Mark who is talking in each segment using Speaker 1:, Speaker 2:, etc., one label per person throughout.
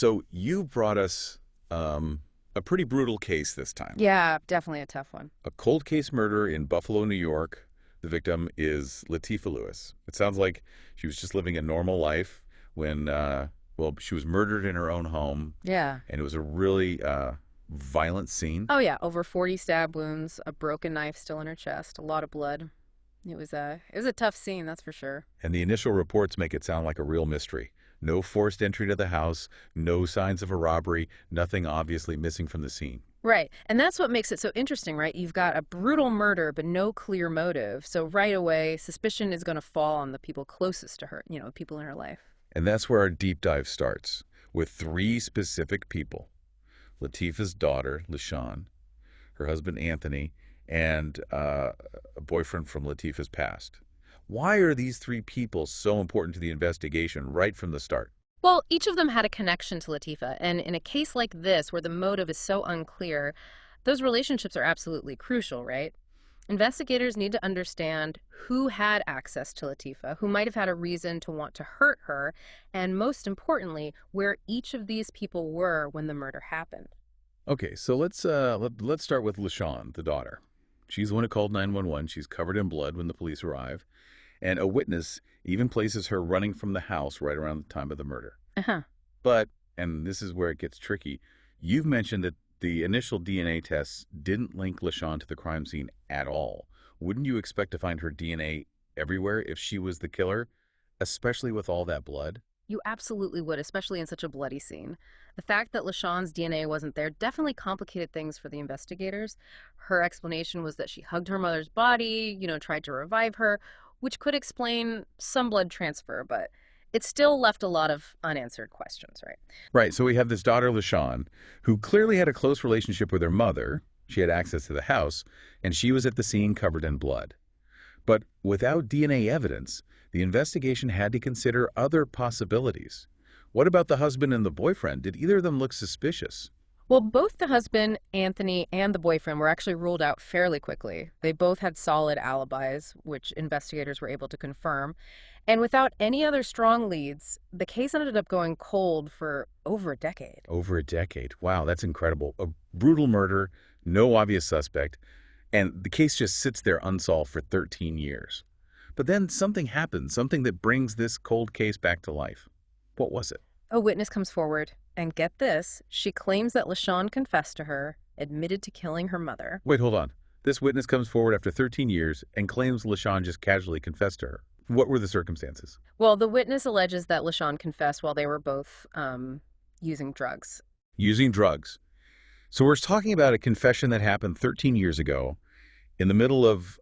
Speaker 1: So you brought us a pretty brutal case this time.
Speaker 2: Yeah, definitely a tough one.
Speaker 1: A cold case murder in Buffalo, New York. The victim is Latifah Lewis. It sounds like she was just living a normal life when, well, she was murdered in her own home,
Speaker 2: Yeah.
Speaker 1: and it was a really violent scene.
Speaker 2: Oh yeah, over 40 stab wounds, a broken knife still in her chest, a lot of blood. It was a tough scene, that's for sure.
Speaker 1: And the initial reports make it sound like a real mystery. No forced entry to the house, no signs of a robbery, nothing obviously missing from the scene.
Speaker 2: Right. And that's what makes it so interesting, right? You've got a brutal murder, but no clear motive. So right away, suspicion is going to fall on the people closest to her, people in her life.
Speaker 1: And that's where our deep dive starts, with three specific people. Latifah's daughter, LaShawn, her husband, Anthony, and a boyfriend from Latifah's past. Why are these three people so important to the investigation right from the start?
Speaker 2: Well, each of them had a connection to Latifah, and in a case like this, where the motive is so unclear, those relationships are absolutely crucial, right? Investigators need to understand who had access to Latifah, who might have had a reason to want to hurt her, and most importantly, where each of these people were when the murder happened.
Speaker 1: Okay, so let's start with LaShawn, the daughter. She's the one who called 911. She's covered in blood when the police arrive, and a witness even places her running from the house right around the time of the murder.
Speaker 2: Uh-huh.
Speaker 1: But, and this is where it gets tricky, you've mentioned that the initial DNA tests didn't link LaShawn to the crime scene at all. Wouldn't you expect to find her DNA everywhere if she was the killer, especially with all that blood?
Speaker 2: You absolutely would, especially in such a bloody scene. The fact that LaShawn's DNA wasn't there definitely complicated things for the investigators. Her explanation was that she hugged her mother's body, tried to revive her, which could explain some blood transfer, but it still left a lot of unanswered questions, right?
Speaker 1: Right, so we have this daughter, LaShawn, who clearly had a close relationship with her mother. She had access to the house, and she was at the scene covered in blood. But without DNA evidence, the investigation had to consider other possibilities. What about the husband and the boyfriend? Did either of them look suspicious?
Speaker 2: Well, both the husband, Anthony, and the boyfriend were actually ruled out fairly quickly. They both had solid alibis, which investigators were able to confirm. And without any other strong leads, the case ended up going cold for over a decade.
Speaker 1: Over a decade. Wow, that's incredible. A brutal murder, no obvious suspect, and the case just sits there unsolved for 13 years. But then something happens, something that brings this cold case back to life. What was it?
Speaker 2: A witness comes forward, and get this, she claims that LaShawn confessed to her, admitted to killing her mother.
Speaker 1: Wait, hold on. This witness comes forward after 13 years and claims LaShawn just casually confessed to her. What were the circumstances?
Speaker 2: Well, the witness alleges that LaShawn confessed while they were both using drugs.
Speaker 1: Using drugs. So we're talking about a confession that happened 13 years ago in the middle of,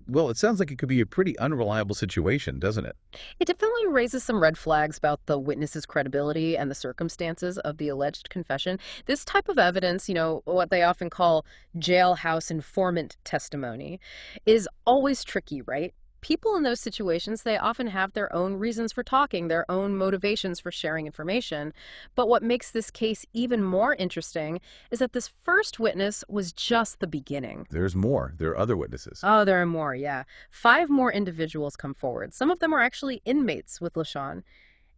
Speaker 1: well, it sounds like it could be a pretty unreliable situation, doesn't it?
Speaker 2: It definitely raises some red flags about the witness's credibility and the circumstances of the alleged confession. This type of evidence, what they often call jailhouse informant testimony, is always tricky, right? People in those situations, they often have their own reasons for talking, their own motivations for sharing information. But what makes this case even more interesting is that this first witness was just the beginning.
Speaker 1: There's more. There are other witnesses.
Speaker 2: Oh, there are more, yeah. 5 more individuals come forward. Some of them are actually inmates with LaShawn,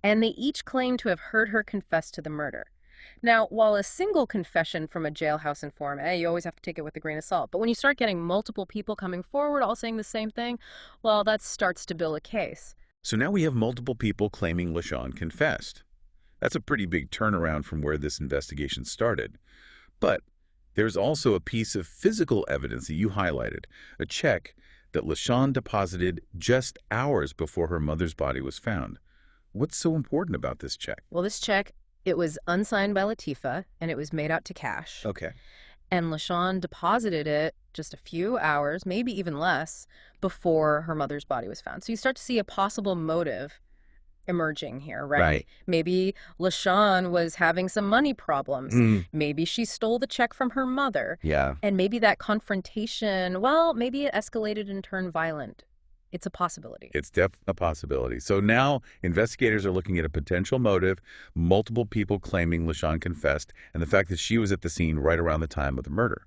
Speaker 2: and they each claim to have heard her confess to the murder. Now, while a single confession from a jailhouse informant, you always have to take it with a grain of salt. But when you start getting multiple people coming forward all saying the same thing, well, that starts to build a case.
Speaker 1: So now we have multiple people claiming LaShawn confessed. That's a pretty big turnaround from where this investigation started. But there's also a piece of physical evidence that you highlighted, a check that LaShawn deposited just hours before her mother's body was found. What's so important about this check?
Speaker 2: Well, this check, it was unsigned by Latifah, and it was made out to cash.
Speaker 1: Okay.
Speaker 2: And LaShawn deposited it just a few hours, maybe even less, before her mother's body was found. So you start to see a possible motive emerging here, right?
Speaker 1: Right.
Speaker 2: Maybe LaShawn was having some money problems. Maybe she stole the check from her mother.
Speaker 1: Yeah.
Speaker 2: And maybe that confrontation, well, maybe it escalated and turned violent. It's a possibility.
Speaker 1: It's definitely a possibility. So now investigators are looking at a potential motive, multiple people claiming LaShawn confessed, and the fact that she was at the scene right around the time of the murder.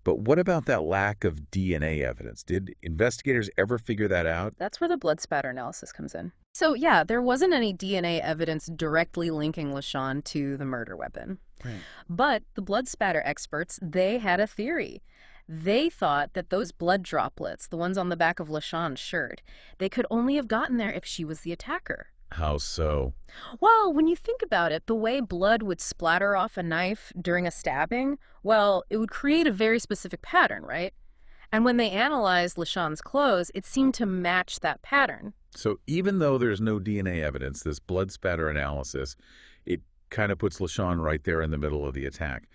Speaker 1: But what about that lack of DNA evidence? Did investigators ever figure that out?
Speaker 2: That's where the blood spatter analysis comes in. So, yeah, there wasn't any DNA evidence directly linking LaShawn to the murder weapon.
Speaker 1: Right.
Speaker 2: But the blood spatter experts, they had a theory. They thought that those blood droplets, the ones on the back of LaShawn's shirt, they could only have gotten there if she was the attacker.
Speaker 1: How so?
Speaker 2: Well, when you think about it, the way blood would splatter off a knife during a stabbing, well, it would create a very specific pattern, right? And when they analyzed LaShawn's clothes, it seemed to match that pattern.
Speaker 1: So even though there's no DNA evidence, this blood spatter analysis, it kind of puts LaShawn right there in the middle of the attack.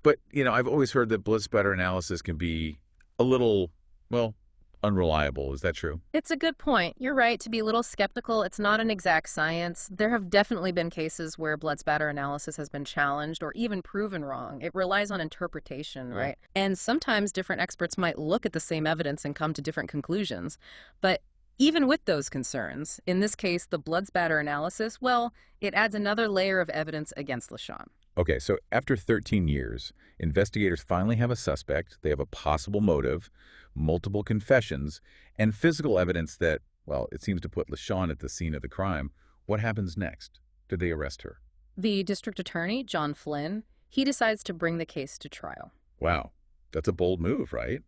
Speaker 1: But, I've always heard that blood spatter analysis can be a little, well, unreliable. Is that true?
Speaker 2: It's a good point. You're right to be a little skeptical. It's not an exact science. There have definitely been cases where blood spatter analysis has been challenged or even proven wrong. It relies on interpretation, right? And sometimes different experts might look at the same evidence and come to different conclusions. But even with those concerns, in this case, the blood spatter analysis, well, it adds another layer of evidence against LaShawn.
Speaker 1: Okay, so after 13 years, investigators finally have a suspect. They have a possible motive, multiple confessions, and physical evidence that, well, it seems to put LaShawn at the scene of the crime. What happens next? Did they arrest her?
Speaker 2: The district attorney, John Flynn, he decides to bring the case to trial.
Speaker 1: Wow, that's a bold move, right?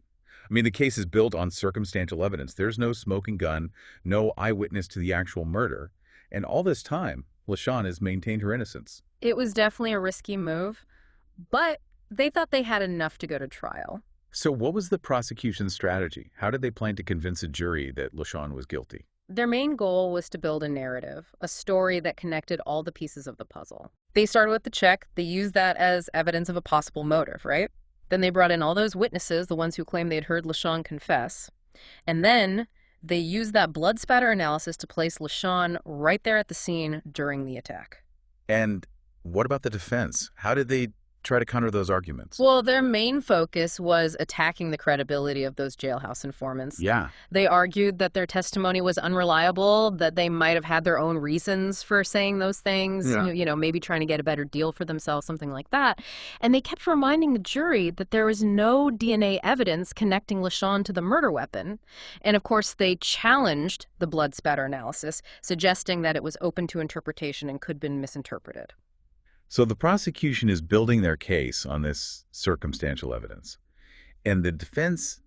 Speaker 1: I mean, the case is built on circumstantial evidence. There's no smoking gun, no eyewitness to the actual murder. And all this time, LaShawn has maintained her innocence.
Speaker 2: It was definitely a risky move, but they thought they had enough to go to trial.
Speaker 1: So what was the prosecution's strategy? How did they plan to convince a jury that LaShawn was guilty?
Speaker 2: Their main goal was to build a narrative, a story that connected all the pieces of the puzzle. They started with the check. They used that as evidence of a possible motive, right? Then they brought in all those witnesses, the ones who claimed they'd heard LaShawn confess. And then they used that blood spatter analysis to place LaShawn right there at the scene during the attack.
Speaker 1: And what about the defense? How did they try to counter those arguments?
Speaker 2: Well, their main focus was attacking the credibility of those jailhouse informants.
Speaker 1: Yeah.
Speaker 2: They argued that their testimony was unreliable, that they might have had their own reasons for saying those things, maybe trying to get a better deal for themselves, something like that. And they kept reminding the jury that there was no DNA evidence connecting LaShawn to the murder weapon. And of course, they challenged the blood spatter analysis, suggesting that it was open to interpretation and could have been misinterpreted.
Speaker 1: So the prosecution is building their case on this circumstantial evidence. And the defense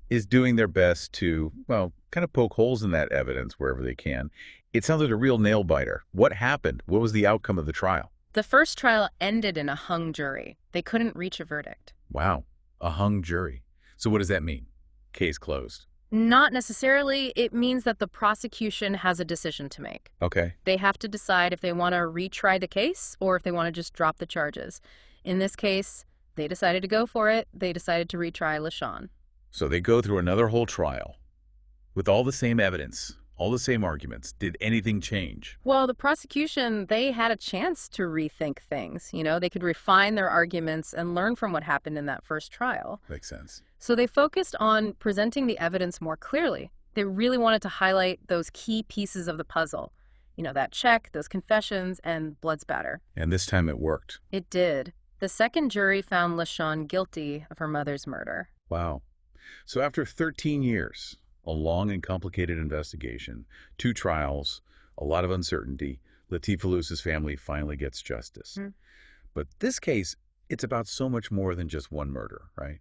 Speaker 1: is doing their best to, well, kind of poke holes in that evidence wherever they can. It sounds like a real nail-biter. What happened? What was the outcome of the trial?
Speaker 2: The first trial ended in a hung jury. They couldn't reach a verdict.
Speaker 1: Wow, a hung jury. So what does that mean? Case closed.
Speaker 2: Not necessarily. It means that the prosecution has a decision to make.
Speaker 1: Okay.
Speaker 2: They have to decide if they want to retry the case or if they want to just drop the charges. In this case, they decided to go for it. They decided to retry LaShawn.
Speaker 1: So they go through another whole trial with all the same evidence, all the same arguments. Did anything change?
Speaker 2: Well, the prosecution, they had a chance to rethink things. They could refine their arguments and learn from what happened in that first trial.
Speaker 1: Makes sense.
Speaker 2: So they focused on presenting the evidence more clearly. They really wanted to highlight those key pieces of the puzzle. That check, those confessions, and blood spatter.
Speaker 1: And this time it worked.
Speaker 2: It did. The second jury found LaShawn guilty of her mother's murder.
Speaker 1: Wow. So after 13 years, a long and complicated investigation, 2 trials, a lot of uncertainty, Latifah Lewis's family finally gets justice. But this case, it's about so much more than just one murder, right?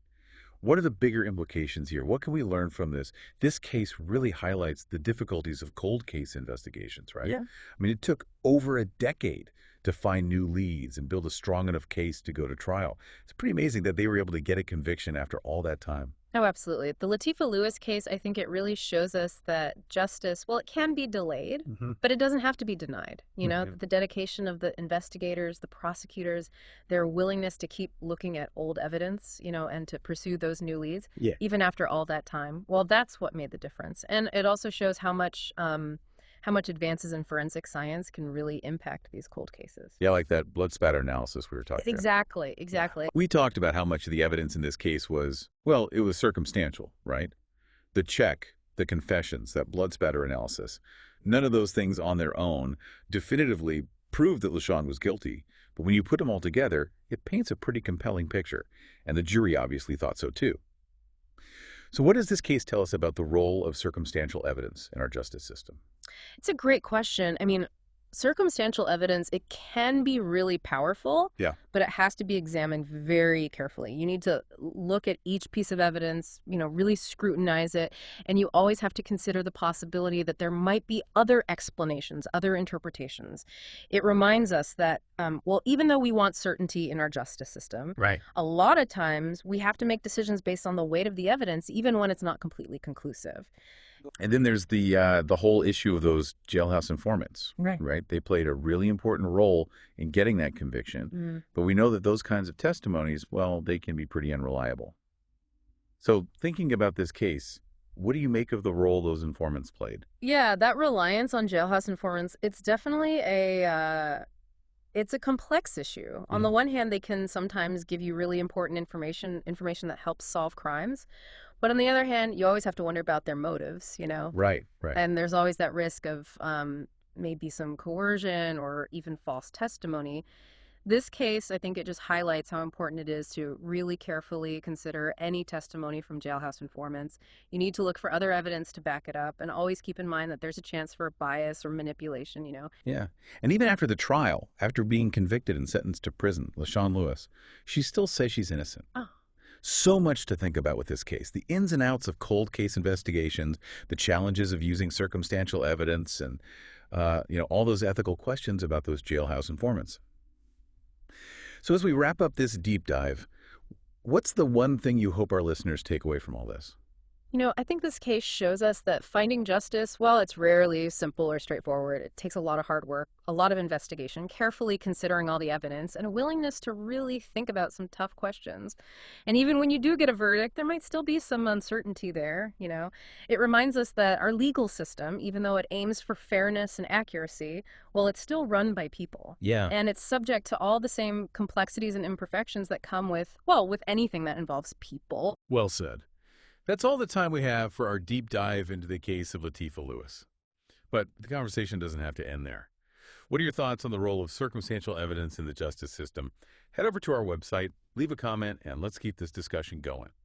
Speaker 1: What are the bigger implications here? What can we learn from this? This case really highlights the difficulties of cold case investigations, right?
Speaker 2: Yeah.
Speaker 1: I mean, it took over a decade to find new leads and build a strong enough case to go to trial. It's pretty amazing that they were able to get a conviction after all that time.
Speaker 2: Oh, absolutely. The Latifah Lewis case, I think it really shows us that justice, well, it can be delayed, but it doesn't have to be denied. The dedication of the investigators, the prosecutors, their willingness to keep looking at old evidence, and to pursue those new leads, even after all that time. Well, that's what made the difference. And it also shows how much advances in forensic science can really impact these cold cases.
Speaker 1: Yeah, like that blood spatter analysis we were talking about.
Speaker 2: Exactly.
Speaker 1: We talked about how much of the evidence in this case was, well, it was circumstantial, right? The check, the confessions, that blood spatter analysis, none of those things on their own definitively prove that LaShawn was guilty, but when you put them all together, it paints a pretty compelling picture, and the jury obviously thought so too. So what does this case tell us about the role of circumstantial evidence in our justice system?
Speaker 2: It's a great question. I mean, circumstantial evidence, it can be really powerful,
Speaker 1: Yeah.
Speaker 2: but it has to be examined very carefully. You need to look at each piece of evidence, really scrutinize it, and you always have to consider the possibility that there might be other explanations, other interpretations. It reminds us that, well, even though we want certainty in our justice system,
Speaker 1: Right.
Speaker 2: a lot of times we have to make decisions based on the weight of the evidence, even when it's not completely conclusive.
Speaker 1: And then there's the whole issue of those jailhouse informants,
Speaker 2: Right.
Speaker 1: right? They played a really important role in getting that conviction, but we know that those kinds of testimonies, well, they can be pretty unreliable. So thinking about this case, what do you make of the role those informants played?
Speaker 2: Yeah, that reliance on jailhouse informants, it's definitely it's a complex issue. On the one hand, they can sometimes give you really important information that helps solve crimes. But on the other hand, you always have to wonder about their motives.
Speaker 1: Right, right.
Speaker 2: And there's always that risk of maybe some coercion or even false testimony. This case, I think it just highlights how important it is to really carefully consider any testimony from jailhouse informants. You need to look for other evidence to back it up and always keep in mind that there's a chance for bias or manipulation.
Speaker 1: Yeah. And even after the trial, after being convicted and sentenced to prison, LaShawn Lewis, she still says she's innocent.
Speaker 2: Oh.
Speaker 1: So much to think about with this case. The ins and outs of cold case investigations, the challenges of using circumstantial evidence, and all those ethical questions about those jailhouse informants. So as we wrap up this deep dive, what's the one thing you hope our listeners take away from all this?
Speaker 2: I think this case shows us that finding justice, while it's rarely simple or straightforward, it takes a lot of hard work, a lot of investigation, carefully considering all the evidence, and a willingness to really think about some tough questions. And even when you do get a verdict, there might still be some uncertainty there. It reminds us that our legal system, even though it aims for fairness and accuracy, well, it's still run by people.
Speaker 1: Yeah.
Speaker 2: And it's subject to all the same complexities and imperfections that come with anything that involves people.
Speaker 1: Well said. That's all the time we have for our deep dive into the case of Latifah Lewis. But the conversation doesn't have to end there. What are your thoughts on the role of circumstantial evidence in the justice system? Head over to our website, leave a comment, and let's keep this discussion going.